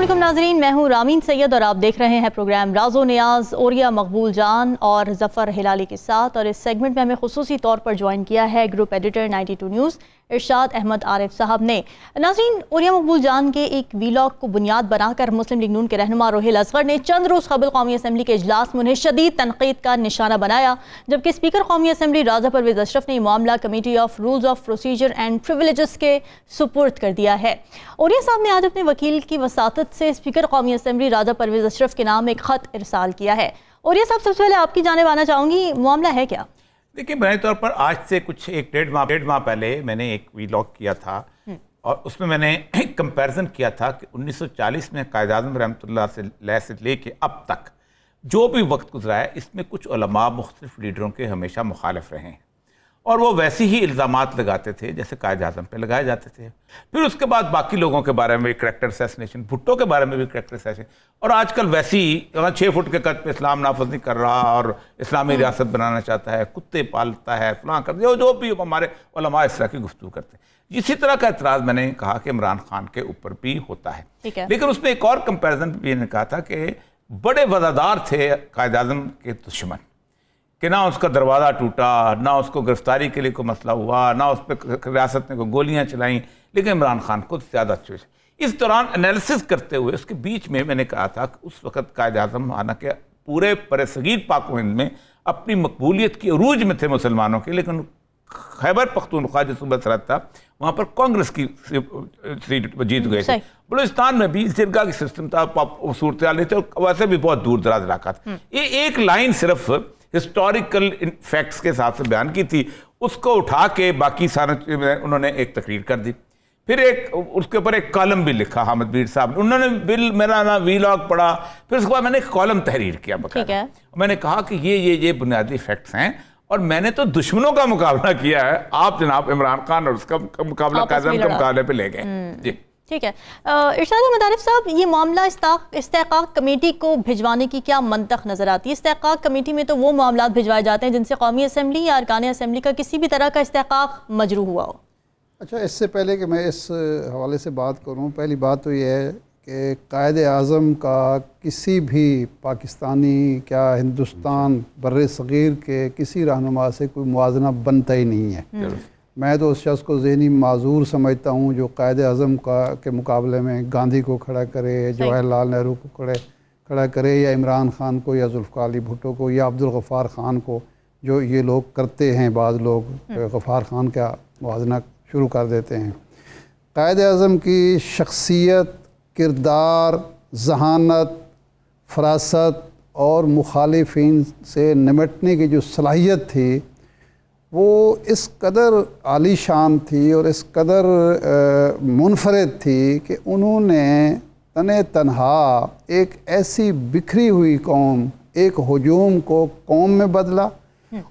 अस्सलाम नाज़रीन, मैं हूँ रामीन सैयद और आप देख रहे हैं प्रोग्राम राज़ो नियाज़ ओरिया मकबूल जान और ज़फ़र हिलाली के साथ। और इस सेगमेंट में हमें खुसूसी तौर पर ज्वाइन किया है ग्रुप एडिटर 92 न्यूज़ इरशाद अहमद आरिफ साहब ने। नाज़रीन, ओरिया मकबूल जान के एक वीलॉग को बुनियाद बनाकर मुस्लिम लीग नून के रहनुमा रोहिल असगर ने चंद रोज़ कबल कौमी असम्बली के इजलास में उन्हें शदीद तनकीद का निशाना बनाया, जबकि स्पीकर कौमी असम्बली राजा परवेज़ अशरफ ने मामला committee of rules of procedure and privileges के सुपुर्द कर दिया है। ओरिया साहब ने आज अपने वकील की वसातत से स्पीकर कौमी असम्बली राजा परवेज़ अशरफ के नाम एक ख़त इरसाल किया है। ओरिया साहब, सबसे पहले आपकी जानिब आना चाहूँगी, मामला है क्या? देखिए, बुनियादी तौर पर आज से कुछ डेढ़ माह पहले मैंने एक वीलॉग किया था और उसमें मैंने एक कंपैरिजन किया था कि 1940 में कायद-ए-आज़म रहमतुल्लाह से लेके अब तक जो भी वक्त गुजरा है, इसमें कुछ उलमा मुख्तलिफ लीडरों के हमेशा मुखालिफ रहे हैं और वो वैसे ही इल्ज़ामात लगाते थे जैसे कायद-ए-आज़म पे लगाए जाते थे। फिर उसके बाद बाकी लोगों के बारे में भी करैक्टर असैसिनेशन, भुट्टो के बारे में भी करैक्टर असैसिनेशन, और आजकल वैसे ही 6 फुट के कद पे इस्लाम नाफज नहीं कर रहा और इस्लामी रियासत बनाना चाहता है, कुत्ते पालता है, फलां कर दिया, जो भी हमारे उलमा इस तरह की गुफ्तगू करते हैं। इसी तरह का एतराज़ मैंने कहा कि इमरान खान के ऊपर भी होता है। लेकिन उसमें एक और कंपेरिजन भी मैंने कहा था कि बड़े वज़ादार थे कायद-ए-आज़म के दुश्मन, कि ना उसका दरवाज़ा टूटा, ना उसको गिरफ्तारी के लिए कोई मसला हुआ, ना उस पर रियासत ने कोई गोलियाँ चलाईं, लेकिन इमरान खान को ज़्यादा चुश। इस दौरान एनालिसिस करते हुए उसके बीच में मैंने कहा था कि उस वक़्त कायद-ए-आज़म हालांकि पूरे बरसगीर पाक व हिंद में अपनी मकबूलियत की अरूज में थे मुसलमानों के, लेकिन खैबर पख्तूनख्वा जो सूबा सरहद था वहाँ पर कांग्रेस की सीट जीत गए थे। बलूचिस्तान में भी जिरगा की सिस्टम था, सूरत हाल नहीं थे, वैसे भी बहुत दूर दराज इलाका था। ये एक लाइन सिर्फ हिस्टोरिकल फैक्ट्स के हिसाब से बयान की थी, उसको उठा के बाकी सारे उन्होंने एक तकरीर कर दी। फिर एक उसके ऊपर एक कॉलम भी लिखा हामिद बीर साहब ने, उन्होंने मेरा ना वीलॉग पढ़ा, फिर उसके बाद मैंने एक कॉलम तहरीर किया बकायदा। मैंने कहा कि ये बुनियादी फैक्ट्स हैं और मैंने तो दुश्मनों का मुकाबला किया है, आप जनाब इमरान खान और उसका मुकाबला कायद-ए-आज़म के मुकाबले पे ले गए। जी ठीक है। इरशाद अहमद आरिफ साहब, ये मामला इस्तेहकाक कमेटी को भिजवाने की क्या मंतक नज़र आती है? इस्तेहकाक कमेटी में तो वो मामला भिजवाए जाते हैं जिनसे कौमी असम्बली या अरकान असम्बली का किसी भी तरह का इस्तेहकाक मजरू हुआ हो। अच्छा, इससे पहले कि मैं इस हवाले से बात करूं, पहली बात तो ये है कि कायद-ए-आज़म का किसी भी पाकिस्तानी क्या हिंदुस्तान बर्रे सग़ीर के किसी रहनुमा से कोई मुआवजा बनता ही नहीं है। मैं तो उस शख्स को ज़हनी माजूर समझता हूँ जो कायद-ए-आज़म के मुकाबले में गांधी को खड़ा करे, जवाहरलाल नेहरू को खड़ा करे, या इमरान खान को, या जुल्फ़िकार अली भुट्टो को, या अब्दुल गफ़ार ख़ान को, जो ये लोग करते हैं। बाज़ लोग गफ़ार ख़ान का मुआवजा शुरू कर देते हैं। कायद-ए-आज़म की शख्सियत, किरदार, जहानत, फरासत और मुखालिफिन से निमटने की जो सलाहियत थी वो इस कदर आलीशान थी और इस कदर मुनफरद थी कि उन्होंने तने तनहा एक ऐसी बिखरी हुई कौम, एक हजूम को कौम में बदला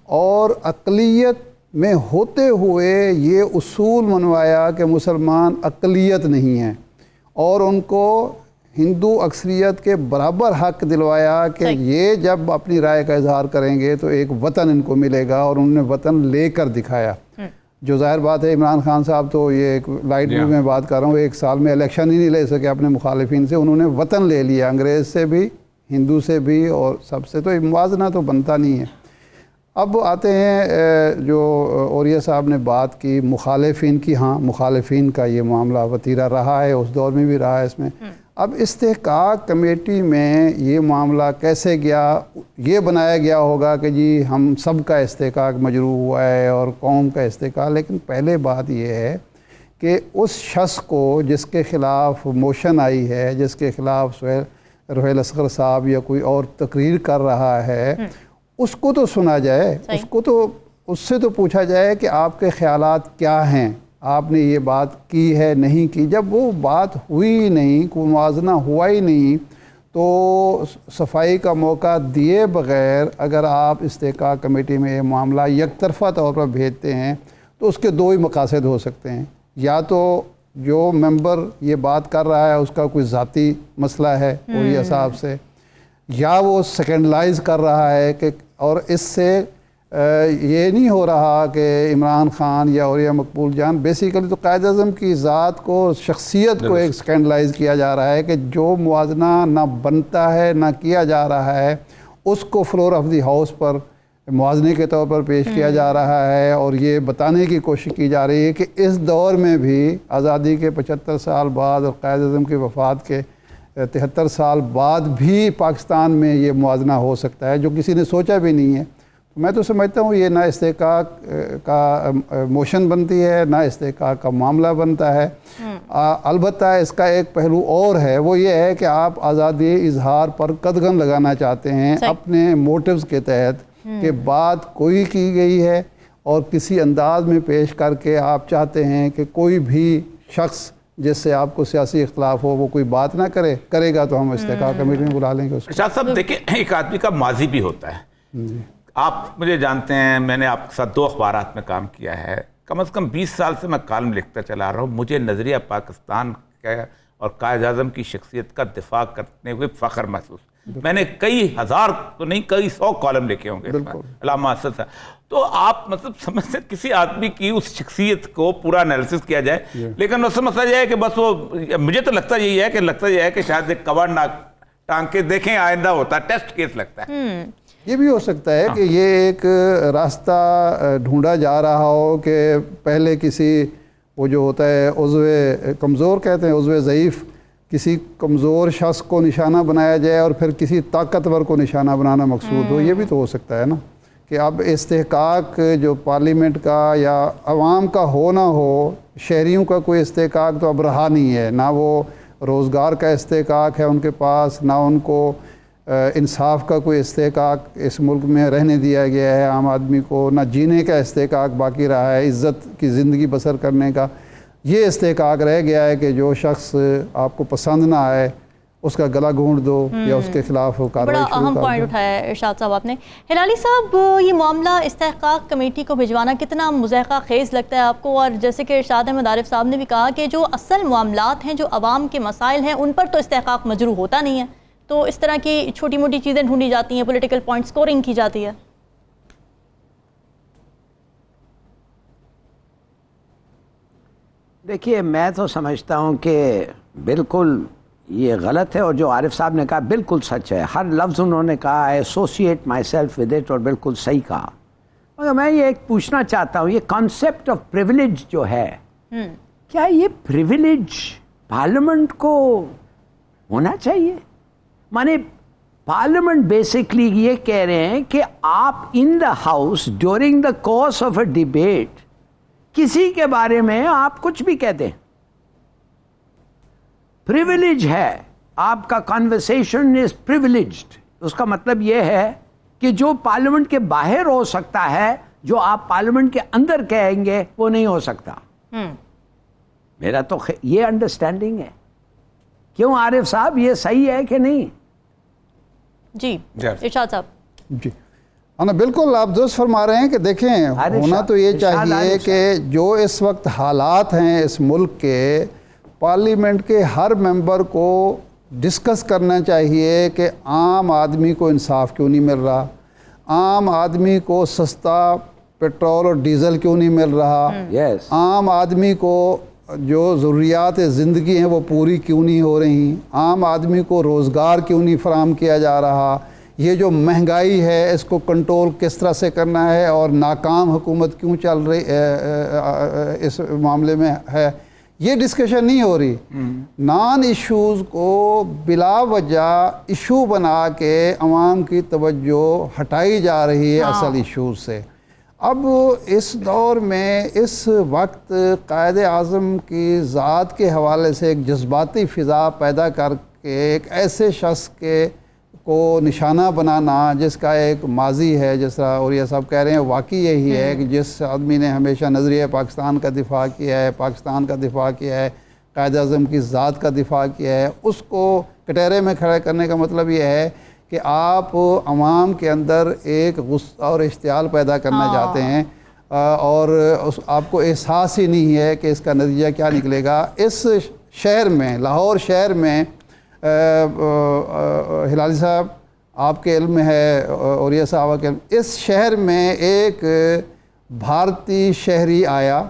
और अक़लियत में होते हुए ये उसूल मनवाया कि मुसलमान अक़लियत नहीं हैं और उनको हिंदू अक्सरियत के बराबर हक दिलवाया कि ये जब अपनी राय का इजहार करेंगे तो एक वतन इनको मिलेगा, और उन्होंने वतन लेकर दिखाया। जो ज़ाहिर बात है, इमरान खान साहब तो ये एक लाइट व्यू में बात कर रहा हूँ, एक साल में इलेक्शन ही नहीं ले सके अपने मुखालिफिन से, उन्होंने वतन ले लिया, अंग्रेज़ से भी, हिंदू से भी और सबसे। तो मुवाजना तो बनता नहीं है। अब आते हैं जो ओरिया साहब ने बात की मुखालिफिन की। हाँ, मुखालिफिन का ये मामला वतीरा रहा है, उस दौर में भी रहा है इसमें। अब इस्तेहकाक कमेटी में ये मामला कैसे गया, ये बनाया गया होगा कि जी हम सब का इस्तेहकाक मजरू हुआ है और कौम का इस्तेहकाक। लेकिन पहले बात ये है कि उस शख्स को जिसके ख़िलाफ़ मोशन आई है, जिसके ख़िलाफ़ रोहिल असगर साहब या कोई और तकरीर कर रहा है, उसको तो सुना जाए, उससे तो पूछा जाए कि आपके ख़यालात क्या हैं, आपने ये बात की है नहीं की। जब वो बात हुई नहीं, कोई मुआवजा हुआ ही नहीं, तो सफाई का मौका दिए बग़ैर अगर आप इस्तेहकाक कमेटी में ये मामला यकतरफ़ा तौर पर भेजते हैं तो उसके दो ही मकासद हो सकते हैं। या तो जो मेंबर ये बात कर रहा है उसका कोई ज़ाती मसला है ओरिया साहब से, या वो सेकेंडलाइज कर रहा है कि और इससे ये नहीं हो रहा कि इमरान खान या औरिया मकबूल जान, बेसिकली तो कायद-ए-आज़म की ज़ात को, शख्सियत को एक स्कैंडलाइज किया जा रहा है कि जो मुआजना ना बनता है ना किया जा रहा है, उसको फ्लोर ऑफ द हाउस पर मुआवजे के तौर पर पेश किया जा रहा है। और ये बताने की कोशिश की जा रही है कि इस दौर में भी आज़ादी के 75 साल बाद और कायद-ए-आज़म की वफ़ात के 73 साल बाद भी पाकिस्तान में ये मुआवजा हो सकता है, जो किसी ने सोचा भी नहीं है। तो मैं तो समझता हूँ ये ना इस्तेहकाक का मोशन बनती है, ना इस्तेहकाक का मामला बनता है। अलबत्ता इसका एक पहलू और है, वो ये है कि आप आज़ादी इजहार पर कदगन लगाना चाहते हैं अपने मोटिव्स के तहत कि बात कोई की गई है और किसी अंदाज में पेश करके आप चाहते हैं कि कोई भी शख्स जिससे आपको सियासी इख्तलाफ हो वो कोई बात ना करेगा तो हम इस्तेहकाक कमेटी में बुला लेंगे उसको। शाह साहब देखिए, एक आदमी का माजी भी होता है। आप मुझे जानते हैं, मैंने आपके साथ 2 अखबारात में काम किया है, कम से कम 20 साल से मैं कॉलम लिखता चला रहा हूँ। मुझे नज़रिया पाकिस्तान का और कायद-ए-आज़म की शख्सियत का दिफा करते हुए फ़ख्र महसूस, मैंने कई हज़ार तो नहीं कई 100 कॉलम लिखे होंगे अल्लामा असद साहब। तो आप मतलब समझते किसी आदमी की उस शख्सियत को पूरा एनालिसिस किया जाए, लेकिन वो समझता जाए कि बस वो, मुझे तो लगता यही है कि शायद एक कवर ना टांग के देखें आइंदा होता, टेस्ट केस लगता है। ये भी हो सकता है कि ये एक रास्ता ढूंढा जा रहा हो कि पहले किसी, वो जो होता है उज़्वे कमज़ोर कहते हैं, उज़्वे ज़ईफ़, किसी कमज़ोर शख्स को निशाना बनाया जाए और फिर किसी ताकतवर को निशाना बनाना मकसूद हो। ये भी तो हो सकता है ना कि अब इस्तेहकाक जो पार्लियामेंट का या अवाम का हो ना हो, शहरियों का कोई इस्तेहकाक तो अब रहा नहीं है, ना वो रोज़गार का इस्तेहकाक है उनके पास, ना उनको इंसाफ का कोई इस्तेहकाक इस मुल्क में रहने दिया गया है आम आदमी को, ना जीने का इस्तेहकाक बाकी रहा है, इज़्ज़त की ज़िंदगी बसर करने का। ये इस्तेहकाक रह गया है कि जो शख्स आपको पसंद ना आए उसका गला घूंट दो या उसके खिलाफ कार्रवाई। बड़ा अहम पॉइंट उठाया है इरशाद साहब आपने। हिलाली साहब, ये मामला इस्तेहकाक कमेटी को भिजवाना कितना मुज़ायक़ा खेज़ लगता है आपको? और जैसे कि इरशाद अहमद आरिफ साहब ने भी कहा कि जो असल मामलात हैं, जो अवाम के मसाइल हैं, उन पर तो इस्तेहकाक मजरू होता नहीं है, तो इस तरह की छोटी मोटी चीज़ें ढूंढी जाती हैं, पॉलिटिकल पॉइंट स्कोरिंग की जाती है। देखिए, मैं तो समझता हूँ कि बिल्कुल ये गलत है और जो आरिफ साहब ने कहा बिल्कुल सच है। हर लफ्ज़ उन्होंने कहा, आई associate my self with it, और बिल्कुल सही कहा। मगर मैं ये एक पूछना चाहता हूँ, ये कॉन्सेप्ट ऑफ प्रिविलेज जो है, क्या ये प्रिविलेज पार्लियामेंट को होना चाहिए? माने पार्लियामेंट बेसिकली ये कह रहे हैं कि आप in the house during the course of a debate किसी के बारे में आप कुछ भी कह दें, प्रिविलेज है, आपका कन्वर्सेशन इज प्रिविलेज्ड। उसका मतलब यह है कि जो पार्लियामेंट के बाहर हो सकता है, जो आप पार्लियामेंट के अंदर कहेंगे वो नहीं हो सकता। मेरा तो ये अंडरस्टैंडिंग है। क्यों आरिफ साहब, ये सही है कि नहीं? जी इरशाद साहब। जी हाँ, बिल्कुल आप दुरुस्त फरमा रहे हैं कि देखें, होना तो ये चाहिए कि जो इस वक्त हालात हैं इस मुल्क के, पार्लियामेंट के हर मेंबर को डिस्कस करना चाहिए कि आम आदमी को इंसाफ क्यों नहीं मिल रहा, आम आदमी को सस्ता पेट्रोल और डीजल क्यों नहीं मिल रहा, आम आदमी को जो ज़रूरियात ज़िंदगी हैं वो पूरी क्यों नहीं हो रही, आम आदमी को रोज़गार क्यों नहीं फराहम किया जा रहा, ये जो महंगाई है इसको कंट्रोल किस तरह से करना है और नाकाम हुकूमत क्यों चल रही इस मामले में है, ये डिस्कशन नहीं हो रही। नॉन इश्यूज़ को बिला वजह इशू बना के अवाम की तवज्जो हटाई जा रही है असल इशूज़ से। अब इस दौर में इस वक्त कायद-ए-आज़म की ज़ात के हवाले से एक जज्बाती फ़िज़ा पैदा करके एक ऐसे शख्स के को निशाना बनाना जिसका एक माजी है, जिस तरह औरिया साहब कह रहे हैं, वाकई यही है कि जिस आदमी ने हमेशा नज़रिया पाकिस्तान का दिफा किया है, पाकिस्तान का दिफा किया है, कायद-ए-आज़म की ज़ात का दिफा किया है, उसको कटहरे में खड़ा करने का मतलब ये है कि आप अवाम के अंदर एक गुस्सा और इश्तियाल पैदा करना चाहते हैं और आपको एहसास ही नहीं है कि इसका नतीजा क्या निकलेगा। इस शहर में, लाहौर शहर में, हिलाली साहब, आपके इल्म में है और ये साहब के, इस शहर में एक भारतीय शहरी आया,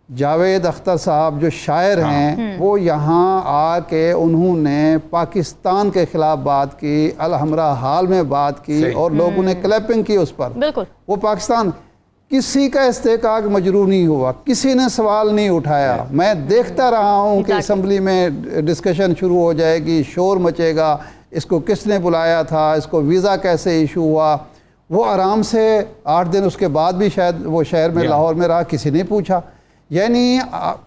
जावेद अख्तर साहब जो शायर हैं, वो यहाँ आके उन्होंने पाकिस्तान के ख़िलाफ़ बात की, अल हमरा हाल में बात की और लोगों ने क्लैपिंग की उस पर। बिल्कुल। वो पाकिस्तान किसी का इस्तेकाक मजरूह नहीं हुआ, किसी ने सवाल नहीं उठाया। मैं देखता रहा हूँ कि असम्बली में डिस्कशन शुरू हो जाएगी, शोर मचेगा, इसको किसने बुलाया था, इसको वीज़ा कैसे इशू हुआ। वो आराम से 8 दिन उसके बाद भी शायद वो शहर में लाहौर में रहा, किसी ने पूछा। यानी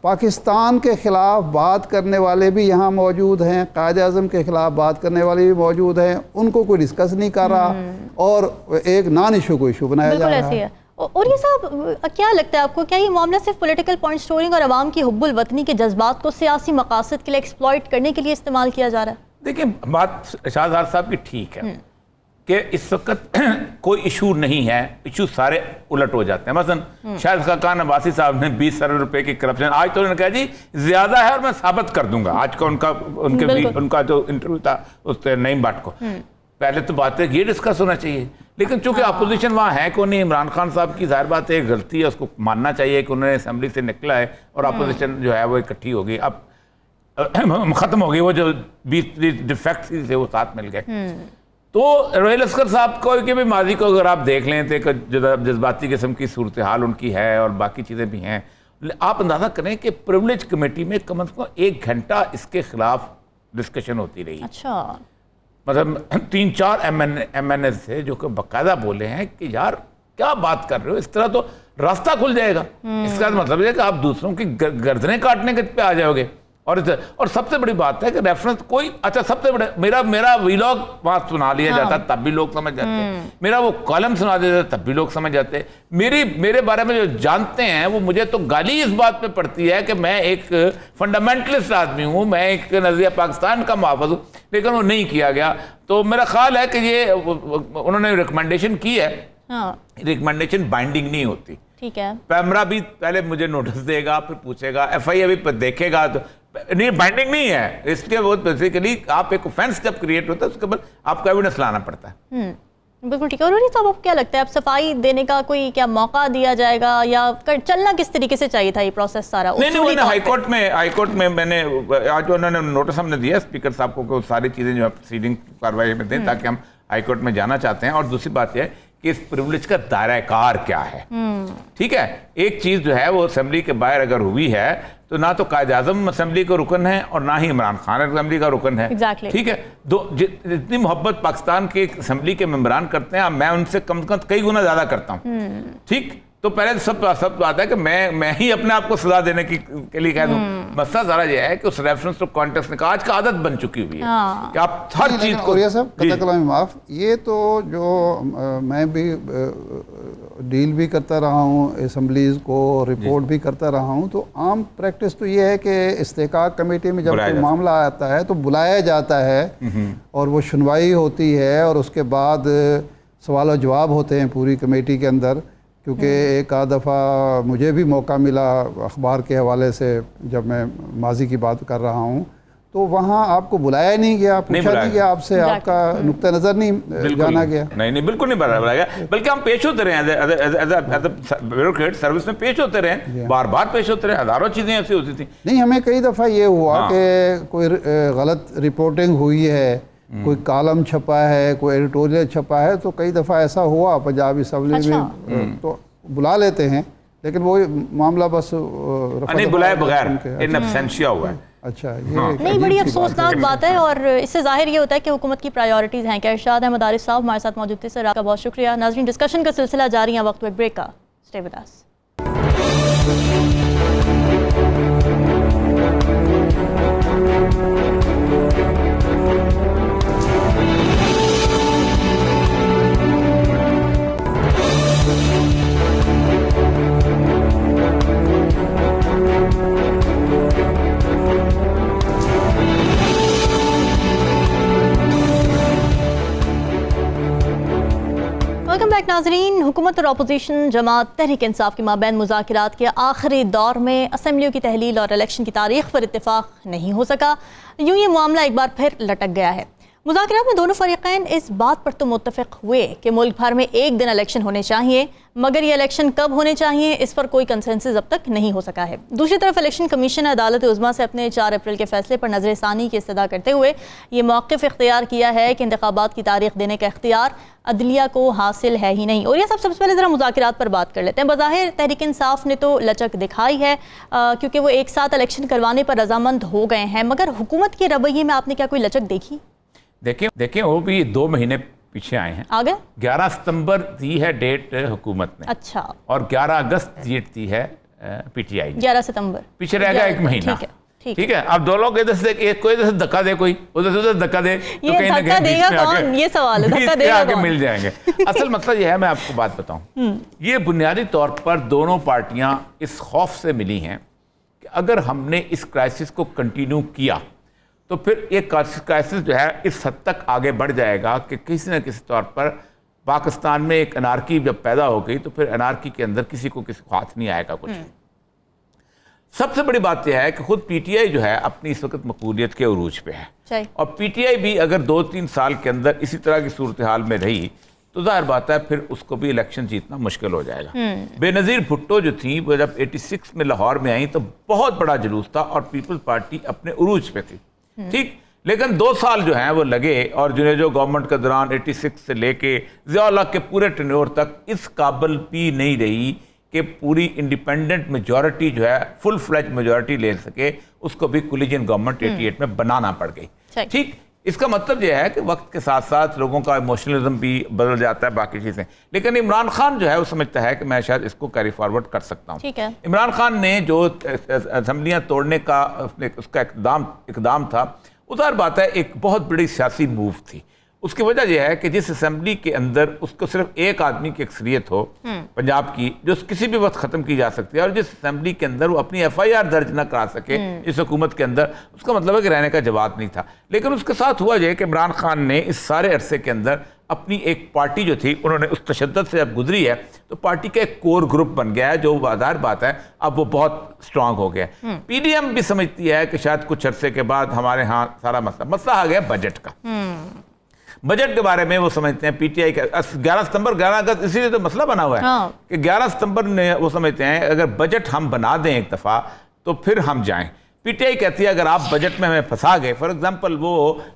पाकिस्तान के ख़िलाफ़ बात करने वाले भी यहाँ मौजूद हैं, कायद-ए-आज़म के ख़िलाफ़ बात करने वाले भी मौजूद हैं, उनको कोई डिस्कस नहीं कर रहा और एक नॉन इशू को इशू बनाया जा रहा है। और ये साहब क्या लगता है आपको, क्या ये मामला सिर्फ पॉलिटिकल पॉइंट स्टोरिंग और अवाम की हुब्बुल वतनी के जज्बात को सियासी मकासद के लिए एक्सप्लॉइट करने के लिए इस्तेमाल किया जा रहा है? देखिए, बात शाहज़ाद साहब की ठीक है कि इस वक्त कोई इशू नहीं है, इशू सारे उलट हो जाते हैं। मसलन शायद खान अब्बासी साहब ने 20 अरब रुपए की करप्शन, आज तो उन्होंने कहा जी ज़्यादा है और मैं साबित कर दूंगा। आज का उनका जो इंटरव्यू था उस नईम भट्ट को, पहले तो बात है ये डिस्कस होना चाहिए, लेकिन चूंकि अपोजिशन वहाँ है कौन नहीं, इमरान खान साहब की जाहिर बात है गलती है, उसको मानना चाहिए कि उन्होंने असेंबली से निकला है और अपोजिशन जो है वो इकट्ठी हो गई, अब ख़त्म हो गई, वो जो 20 डिफेक्ट थे वो साथ मिल गए। तो रोहिल अस्कर साहब को के भी माजी को अगर आप देख लें तो जज्बाती किस्म की सूरत हाल उनकी है और बाकी चीज़ें भी हैं। आप अंदाज़ा करें कि प्रिविलेज कमेटी में कम से कम 1 घंटा इसके खिलाफ डिस्कशन होती रही। अच्छा। मतलब 3-4 MNS थे जो कि बाकायदा बोले हैं कि यार क्या बात कर रहे हो, इस तरह तो रास्ता खुल जाएगा। इसका मतलब है कि आप दूसरों की गर्दनें काटने के पे आ जाओगे। और सबसे बड़ी बात है कि रेफरेंस कोई, अच्छा सबसे बड़ा मेरा वीलॉग वहाँ सुना लिया जाता तब भी लोग समझ जाते, मेरा वो कॉलम सुना देता तब भी लोग समझ जाते, मेरे बारे में जो जानते हैं वो मुझे तो गाली इस बात पे पड़ती है कि मैं एक फंडामेंटलिस्ट आदमी हूँ, मैं एक नज़रिया पाकिस्तान का मुहाफ़िज़ हूँ, लेकिन वो नहीं किया गया। तो मेरा ख्याल है कि ये उन्होंने रिकमेंडेशन की है, रिकमेंडेशन बाइंडिंग नहीं होती। ठीक है, पैमरा भी पहले मुझे नोटिस देगा, फिर पूछेगा, FIA भी देखेगा, तो नहीं बाइंडिंग नहीं है। इसके बहुत बेसिकली आप एक ऑफेंस जब क्रिएट होता है उसके बाद आपको एविडेंस लाना पड़ता है। बिल्कुल ठीक है। और साहब आपको क्या लगता है, अब सफाई देने का कोई क्या मौका दिया जाएगा या चलना किस तरीके से चाहिए था ये प्रोसेस सारा? नहीं, हाईकोर्ट में मैंने आज उन्होंने नोटिस हमने दिया स्पीकर साहब को कि सारी चीज़ें जो है प्रोसीडिंग कार्रवाई में दें ताकि हम हाईकोर्ट में जाना चाहते हैं। और दूसरी बात यह है कि इस प्रिविलेज का दायरा कार क्या है। ठीक है, एक चीज़ जो है वो असेंबली के बाहर अगर हुई है तो ना तो कायद-ए-आज़म असेंबली का रुकन है और ना ही इमरान खान असेंबली का रुकन है। ठीक है, जितनी मोहब्बत पाकिस्तान के असेंबली के मेंबरान करते हैं मैं उनसे कम से कम कई गुना ज़्यादा करता हूँ। ठीक, तो पहले सब बात है कि मैं ही अपने आप को सजा देने के लिए कह दूं। मसला सारा ये है कि उस रेफरेंस टू कॉन्टेक्स्ट ने आज का आदत बन चुकी हुई है कि आप हर चीज को माफ, ये तो जो मैं भी डील भी करता रहा हूँ असेंबलीज को, रिपोर्ट भी करता रहा हूँ, तो आम प्रैक्टिस तो ये है कि इस्तेकाक कमेटी में जब कोई मामला आता है तो बुलाया जाता है और वो सुनवाई होती है और उसके बाद सवाल और जवाब होते हैं पूरी कमेटी के अंदर। क्योंकि एक आध दफ़ा मुझे भी मौका मिला अखबार के हवाले से, जब मैं माजी की बात कर रहा हूँ, तो वहाँ आपको बुलाया नहीं गया, पूछा नहीं गया आपसे, आपका नुक्ता नज़र नहीं जाना गया। नहीं, बिल्कुल नहीं बुलाया गया, बल्कि हम पेश होते रहे ब्यूरोक्रेट सर्विस में पेश होते रहे, बार बार पेश होते रहे, हज़ारों चीज़ें ऐसी होती थी। नहीं, हमें कई दफ़ा ये हुआ कि कोई गलत रिपोर्टिंग हुई है, कोई कॉलम छपा है, कोई एडिटोरियल छपा है, तो कई दफ़ा ऐसा हुआ पंजाब असेंबली में तो बुला लेते हैं, लेकिन वो मामला बस नहीं बुलाए बगैर इन एब्सेंशिया हुआ है। अच्छा, नहीं, बड़ी अफसोसनाक बात है और इससे जाहिर ये होता है कि हुकूमत की प्रायोरिटीज़ हैं। क्या इरशाद अहमद आरिफ साहब हमारे साथ मौजूद थे, सर आपका बहुत शुक्रिया। नाज़रीन, डिस्कशन का सिलसिला जारी है, वक्त एक ब्रेक का, stay with us. Welcome back नाजरीन। हुकूमत और अपोजिशन जमात तहरीक इंसाफ के माबैन मुज़ाकिरात के आखिरी दौर में असेंबलियों की तहलील और इलेक्शन की तारीख पर इत्तेफाक नहीं हो सका। यूँ ये मामला एक बार फिर लटक गया है। मुज़ाकरात में दोनों फरीक़ैन इस बात पर तो मुत्तफ़िक़ हुए कि मुल्क भर में एक दिन इलेक्शन होने चाहिए, मगर ये इलेक्शन कब होने चाहिए इस पर कोई कंसेंसस अब तक नहीं हो सका है। दूसरी तरफ इलेक्शन कमीशन ने अदालत उज़्मा से अपने 4 अप्रैल के फैसले पर नज़र सानी की इस्तदा करते हुए ये मौक़िफ़ इख्तियार किया है कि इंतखाबात की तारीख देने का इख्तियार अदलिया को हासिल है ही नहीं। और ये सबसे पहले ज़रा मुज़ाकरात पर बात कर लेते हैं। बज़ाहिर तहरीक इंसाफ ने तो लचक दिखाई है क्योंकि वो एक साथ इलेक्शन करवाने पर रजामंद हो गए हैं, मगर हुकूमत के रवैये में आपने क्या कोई लचक देखी? देखिए वो भी 2 महीने पीछे आए हैं। आगे 11 सितंबर दी है डेट हुकूमत ने, अच्छा, और 11 अगस्त डेट दी है पीटीआई ने। 11 सितंबर पीछे रहेगा 1 महीना। ठीक है। अब दो लोग इधर से कोई इधर से धक्का दे, कोई उधर से उधर धक्का दे, तो ये कहीं ना धक्का कहीं देगा कौन, ये सवाल है, धक्का देगा आगे कौन? मिल जाएंगे। असल मसला ये है, मैं आपको बात बताऊं, ये बुनियादी तौर पर दोनों पार्टियां इस खौफ से मिली हैं कि अगर हमने इस क्राइसिस को कंटिन्यू किया तो फिर ये क्राइसिस जो है इस हद तक आगे बढ़ जाएगा कि किसी न किसी तौर पर पाकिस्तान में एक अनारकी जब पैदा हो गई तो फिर अनारकी के अंदर किसी को हाथ नहीं आएगा कुछ। सबसे बड़ी बात यह है कि खुद पीटीआई जो है अपनी इस वक्त मकबूलियत के उरूज पे है, और पीटीआई भी अगर 2-3 साल के अंदर इसी तरह की सूरत हाल में रही तो जाहिर बात है फिर उसको भी इलेक्शन जीतना मुश्किल हो जाएगा। बेनज़ीर भुट्टो जो थी वो जब 86 में लाहौर में आई तो बहुत बड़ा जुलूस था और पीपल्स पार्टी अपने उरूज पे थी, ठीक। लेकिन 2 साल जो हैं वो लगे और जो गवर्नमेंट के दौरान 86 से लेके ज़िया-उल-हक के पूरे टेन्योर तक इस काबिल भी नहीं रही कि पूरी इंडिपेंडेंट मेजॉरिटी जो है फुल फ्लेज मेजॉरिटी ले सके, उसको भी कोलिजन गवर्नमेंट 88 में बनाना पड़ गई, ठीक। इसका मतलब यह है कि वक्त के साथ साथ लोगों का इमोशनलिज्म भी बदल जाता है, बाकी चीज़ें। लेकिन इमरान खान जो है वो समझता है कि मैं शायद इसको कैरी फॉरवर्ड कर सकता हूँ। इमरान खान ने जो असम्बलियाँ तोड़ने का उसका इकदाम था, उधर बात है एक बहुत बड़ी सियासी मूव थी। उसकी वजह यह है कि जिस असेंबली के अंदर उसको सिर्फ एक आदमी की अक्सरियत हो पंजाब की, जो किसी भी वक्त ख़त्म की जा सकती है, और जिस असेंबली के अंदर वो अपनी FIR दर्ज न करा सके इस हुकूमत के अंदर, उसका मतलब है कि रहने का जवाब नहीं था। लेकिन उसके साथ हुआ यह कि इमरान खान ने इस सारे अरसे के अंदर अपनी एक पार्टी जो थी, उन्होंने उस तशद्दुद से जब गुजरी है तो पार्टी का एक कोर ग्रुप बन गया है, जो बाजार बात है अब वो बहुत स्ट्रांग हो गया है। PDM भी समझती है कि शायद कुछ अरसे के बाद हमारे यहाँ सारा मसला आ गया बजट का। बजट के बारे में वो समझते हैं पीटीआई का 11 सितंबर 11 अगस्त, इसीलिए तो मसला बना हुआ है कि 11 सितंबर ने वो समझते हैं अगर बजट हम बना दें एक दफ़ा तो फिर हम जाएं। पीटीआई कहती है अगर आप बजट में हमें फंसा गए, फॉर एग्जांपल वो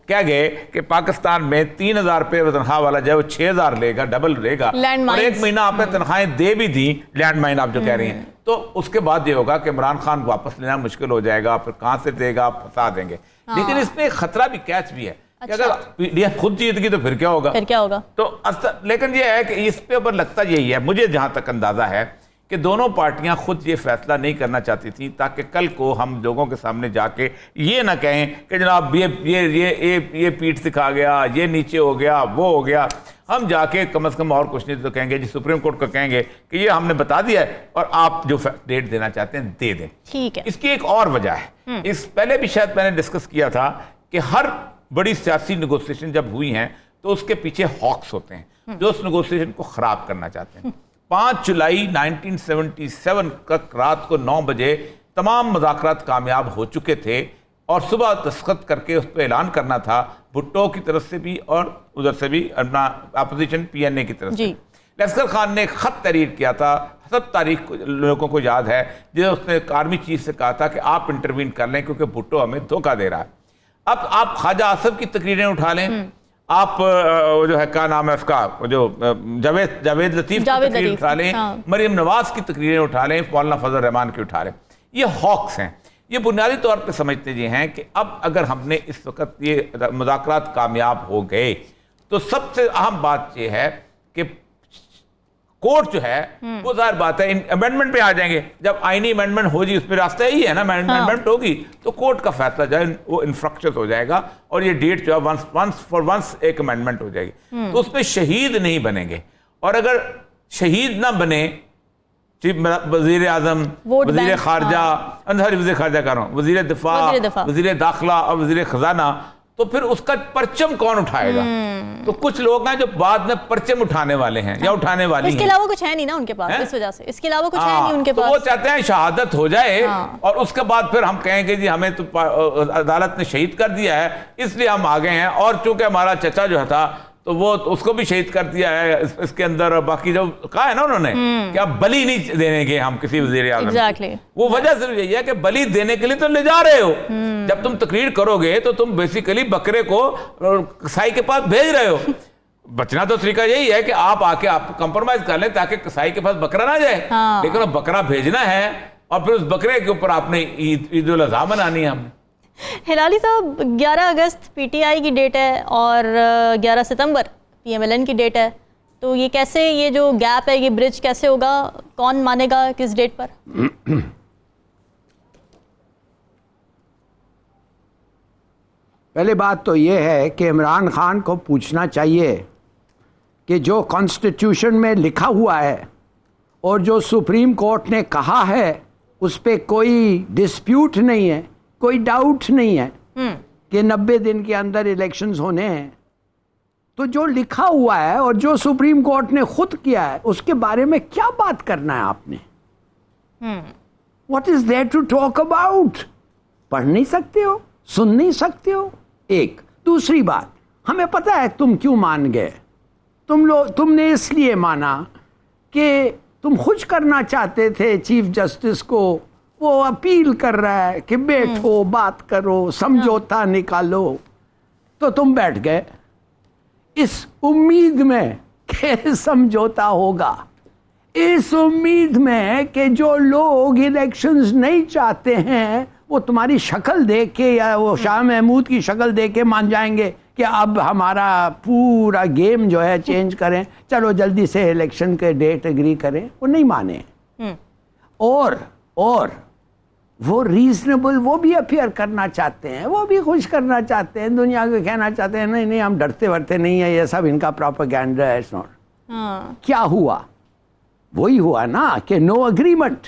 कह गए कि पाकिस्तान में 3000 रुपये तनख्वाह वाला जो है वो 6000 लेगा, डबल लेगा, और 1 महीना आपने तनख्वाहें दे भी दी, लैंडमाइन आप जो कह रही हैं, तो उसके बाद ये होगा कि इमरान खान को वापस लेना मुश्किल हो जाएगा, फिर कहाँ से देगा, फंसा देंगे। लेकिन इसमें एक खतरा भी, कैच भी है कि अगर पीडीएफ खुद जीत गई तो फिर क्या होगा? तो लेकिन ये है कि इस पे ऊपर लगता यही है, मुझे जहां तक अंदाजा है कि दोनों पार्टियां खुद ये फैसला नहीं करना चाहती थी ताकि कल को हम लोगों के सामने जाके ये ना कहें कि जनाब ये पीठ सिखा गया, ये नीचे हो गया, वो हो गया। हम जाके कम से कम और कुछ नहीं तो कहेंगे जी सुप्रीम कोर्ट को कहेंगे कि ये हमने बता दिया है और आप जो डेट देना चाहते हैं दे दें। ठीक है। इसकी एक और वजह है, इस पहले भी शायद मैंने डिस्कस किया था कि हर बड़ी सियासी नेगोशिएशन जब हुई हैं तो उसके पीछे हॉक्स होते हैं जो उस नेगोशिएशन को खराब करना चाहते हैं। 5 जुलाई 1977 तक रात को 9 बजे तमाम मुज़ाकरात कामयाब हो चुके थे और सुबह दस्तखत करके उस पर ऐलान करना था भुट्टो की तरफ से भी और उधर से भी अपना अपोजिशन PNA की तरफ से। लश्कर खान ने खत तहरीर किया था, 7 तारीख को लोगों को याद है, जो उसने आर्मी चीफ से कहा था कि आप इंटरवीन कर लें क्योंकि भुट्टो हमें धोखा दे रहा है। अब आप ख्वाजा आसिफ की तकरीरें उठा लें, आप जो है क्या नाम है उसका जो जावेद लतीफ़ की तकरीर उठा लें, मरीम नवाज की तकरीरें उठा लें, मौलाना फजल रहमान की उठा लें, ये हॉक्स हैं। ये बुनियादी तौर पे समझते ये हैं कि अब अगर हमने इस वक्त ये मुज़ाकरात कामयाब हो गए तो सबसे अहम बात ये है कि कोर्ट जो है वो जाहिर बात है अमेंडमेंट पे आ जाएंगे। जब आईनी अमेंडमेंट होगी उस पर रास्ता यही है ना, अमेंडमेंट होगी तो कोर्ट का फैसला जो है वो इन्फ्रक्शन हो जाएगा और ये डेट जो है वंस एक अमेंडमेंट हो जाएगी तो उसमें शहीद नहीं बनेंगे। और अगर शहीद ना बने वज़ीर आज़म, वज़ीर खारजा, वज़ीर खारजा कर रहा हूँ, वज़ीर दिफा, वज़ीर दाखिला और वज़ीर खजाना, तो फिर उसका परचम कौन उठाएगा? तो कुछ लोग हैं जो बाद में परचम उठाने वाले हैं या उठाने वाली इसके हैं। अलावा कुछ है नहीं ना उनके पास, इस वजह से इसके अलावा कुछ है नहीं उनके तो पास। वो चाहते हैं शहादत हो जाए और उसके बाद फिर हम कहेंगे जी हमें तो अदालत ने शहीद कर दिया है इसलिए हम आ गए हैं, और चूंकि हमारा चचा जो था तो वो उसको भी शहीद कर दिया है इसके अंदर। बाकी जो कहा है ना उन्होंने कि आप बलि नहीं देने हम किसी वज़ीर आज़म Exactly. वो वजह सिर्फ यही है कि बलि देने के लिए तो ले जा रहे हो। जब तुम तकरीर करोगे तो तुम बेसिकली बकरे को कसाई के पास भेज रहे हो। बचना तो तरीका यही है कि आप आके आप कंप्रोमाइज कर लें ताकि कसाई के पास बकरा ना जाए। लेकिन वो बकरा भेजना है और फिर उस बकरे के ऊपर आपने ईद उल अज़हा मनानी है। हमने हिलाली साहब 11 अगस्त पीटीआई की डेट है और 11 सितंबर पीएमएलएन की डेट है, तो ये कैसे, ये जो गैप है ये ब्रिज कैसे होगा? कौन मानेगा किस डेट पर? पहले बात तो ये है कि इमरान खान को पूछना चाहिए कि जो कॉन्स्टिट्यूशन में लिखा हुआ है और जो सुप्रीम कोर्ट ने कहा है उस पर कोई डिस्प्यूट नहीं है, कोई डाउट नहीं है कि 90 दिन के अंदर इलेक्शंस होने हैं। तो जो लिखा हुआ है और जो सुप्रीम कोर्ट ने खुद किया है उसके बारे में क्या बात करना है आपने? What is there to talk about? पढ़ नहीं सकते हो, सुन नहीं सकते हो? एक दूसरी बात, हमें पता है तुम क्यों मान गए। तुमने इसलिए माना कि तुम खुश करना चाहते थे चीफ जस्टिस को। वो अपील कर रहा है कि बैठो, बात करो, समझौता निकालो, तो तुम बैठ गए इस उम्मीद में कि समझौता होगा, इस उम्मीद में कि जो लोग इलेक्शंस नहीं चाहते हैं वो तुम्हारी शक्ल देख के या वो शाह महमूद की शक्ल देख के मान जाएंगे कि अब हमारा पूरा गेम जो है चेंज करें, चलो जल्दी से इलेक्शन के डेट एग्री करें। वो नहीं माने। और वो रीजनेबल, वो भी अपियर करना चाहते हैं, वो भी खुश करना चाहते हैं, दुनिया को कहना चाहते हैं नहीं हम डरते वरते नहीं है, ये सब इनका प्रोपेगेंडा है। It's not. क्या हुआ? वही हुआ ना कि नो अग्रीमेंट।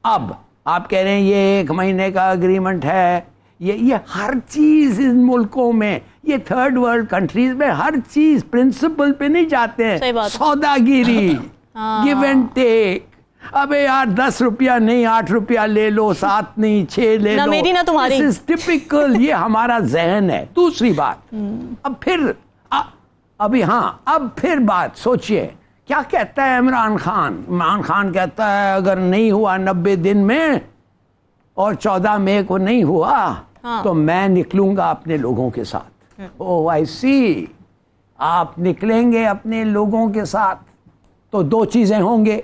अब आप कह रहे हैं ये 1 महीने का अग्रीमेंट है, ये हर चीज इन मुल्कों में, ये थर्ड वर्ल्ड कंट्रीज में हर चीज प्रिंसिपल पे नहीं जाते हैं, सौदागिरी, गिव एंड टेक। अबे यार 10 रुपया नहीं 8 रुपया ले लो, 7 नहीं 6 ले लो, मेरी ना तुम्हारी। दिस इज टिपिकल, ये हमारा जहन है। दूसरी बात, अब फिर अब फिर बात सोचिए क्या कहता है इमरान खान। इमरान खान कहता है अगर नहीं हुआ 90 दिन में और 14 मई को नहीं हुआ तो मैं निकलूंगा अपने लोगों के साथ। ओह आई सी, आप निकलेंगे अपने लोगों के साथ तो 2 चीजें होंगे।